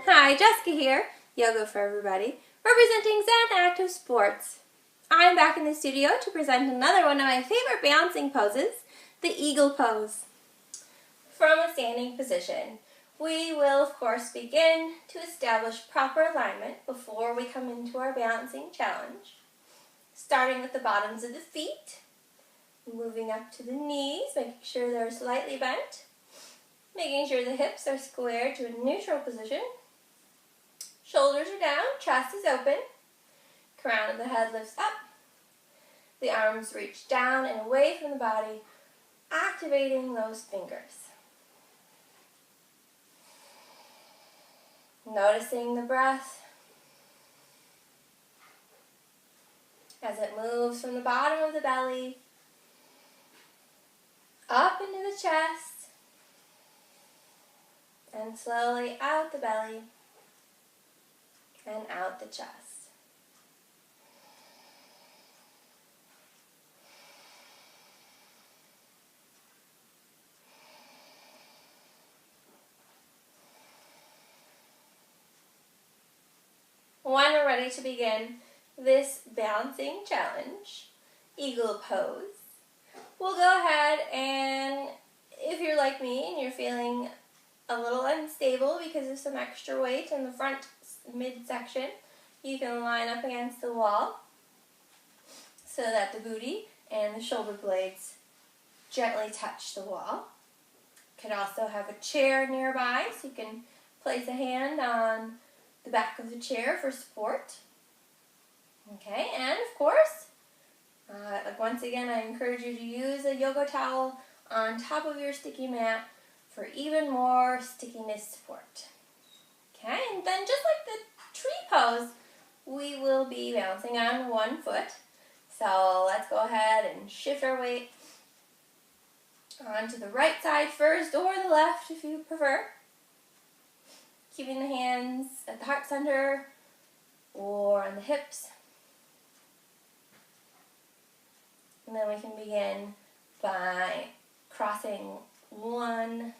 Hi, Jessica here, Yoga for Everybody, representing Zen Active Sports. I'm back in the studio to present another one of my favorite balancing poses, the Eagle Pose. From a standing position, we will of course begin to establish proper alignment before we come into our balancing challenge. Starting with the bottoms of the feet, moving up to the knees, making sure they're slightly bent, making sure the hips are squared to a neutral position. Shoulders are down, chest is open, crown of the head lifts up, the arms reach down and away from the body, activating those fingers. Noticing the breath as it moves from the bottom of the belly up into the chest and slowly out the belly and out the chest. When we're ready to begin this balancing challenge, Eagle Pose, we'll go ahead and if you're like me and you're feeling a little unstable because of some extra weight in the front midsection, you can line up against the wall so that the booty and the shoulder blades gently touch the wall. You could also have a chair nearby so you can place a hand on the back of the chair for support. Okay, and of course, once again, I encourage you to use a yoga towel on top of your sticky mat for even more stickiness support. Okay, and then just like the tree pose, we will be balancing on one foot. So let's go ahead and shift our weight onto the right side first, or the left if you prefer. Keeping the hands at the heart center or on the hips. And then we can begin by crossing the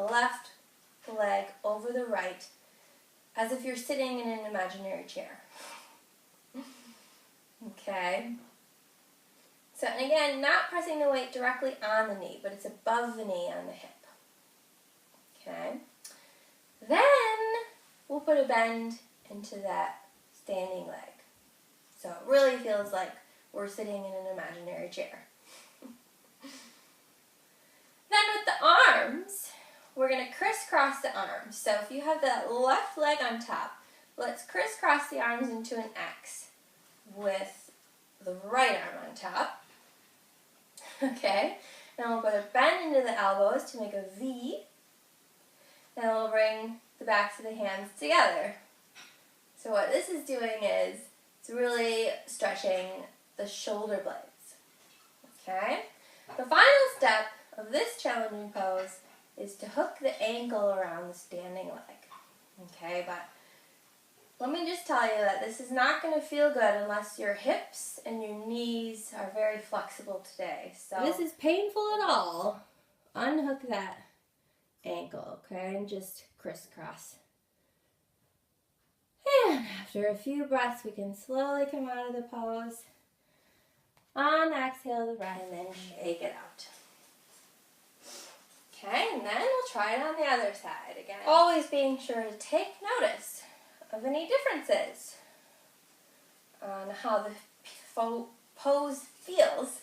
left leg over the right as if you're sitting in an imaginary chair. Okay. So, and again, not pressing the weight directly on the knee, but it's above the knee on the hip. Okay. Then we'll put a bend into that standing leg. So it really feels like we're sitting in an imaginary chair. Then with the arms, we're going to crisscross the arms. So if you have the left leg on top, let's crisscross the arms into an X with the right arm on top. Okay, now we'll put a bend into the elbows to make a V. Then we'll bring the backs of the hands together. So what this is doing is it's really stretching the shoulder blades. Okay? The final step of this challenging pose is to hook the ankle around the standing leg. Okay, but let me just tell you that this is not going to feel good unless your hips and your knees are very flexible today. So if this is painful at all, unhook that ankle, okay, and just crisscross. And after a few breaths, we can slowly come out of the pose. On the exhale, the breath, and then shake it out. Okay, and then we'll try it on the other side again. Always being sure to take notice of any differences on how the pose feels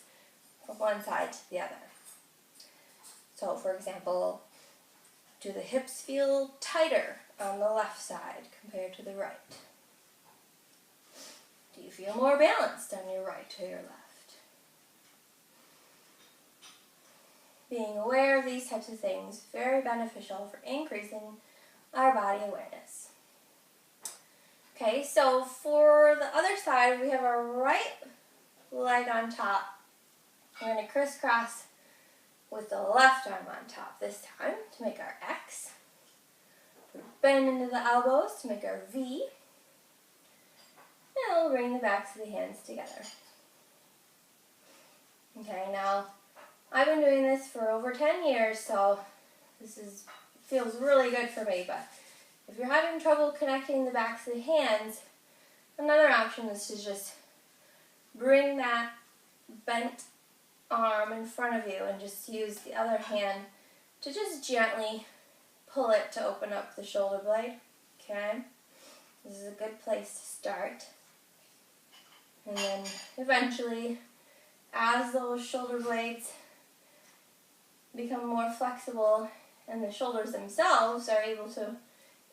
from one side to the other. So, for example, do the hips feel tighter on the left side compared to the right? Do you feel more balanced on your right or your left? Being aware of these types of things is very beneficial for increasing our body awareness. Okay, so for the other side, we have our right leg on top. We're going to crisscross with the left arm on top this time to make our X. Bend into the elbows to make our V. And we'll bring the backs of the hands together. Okay, now I've been doing this for over 10 years, so feels really good for me. But if you're having trouble connecting the backs of the hands, another option is to just bring that bent arm in front of you and just use the other hand to just gently pull it to open up the shoulder blade. Okay? This is a good place to start. And then eventually, as those shoulder blades become more flexible and the shoulders themselves are able to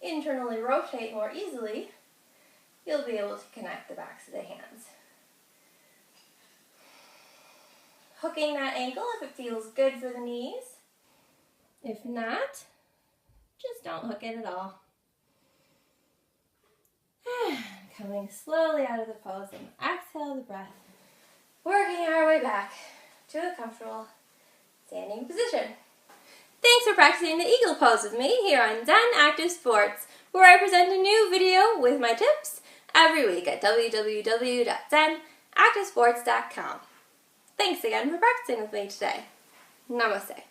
internally rotate more easily, you'll be able to connect the backs of the hands. Hooking that ankle if it feels good for the knees. If not, just don't hook it at all. Coming slowly out of the pose and exhale the breath. Working our way back to a comfortable standing position. Thanks for practicing the eagle pose with me here on Zen Active Sports, where I present a new video with my tips every week at www.zenactivesports.com. Thanks again for practicing with me today. Namaste.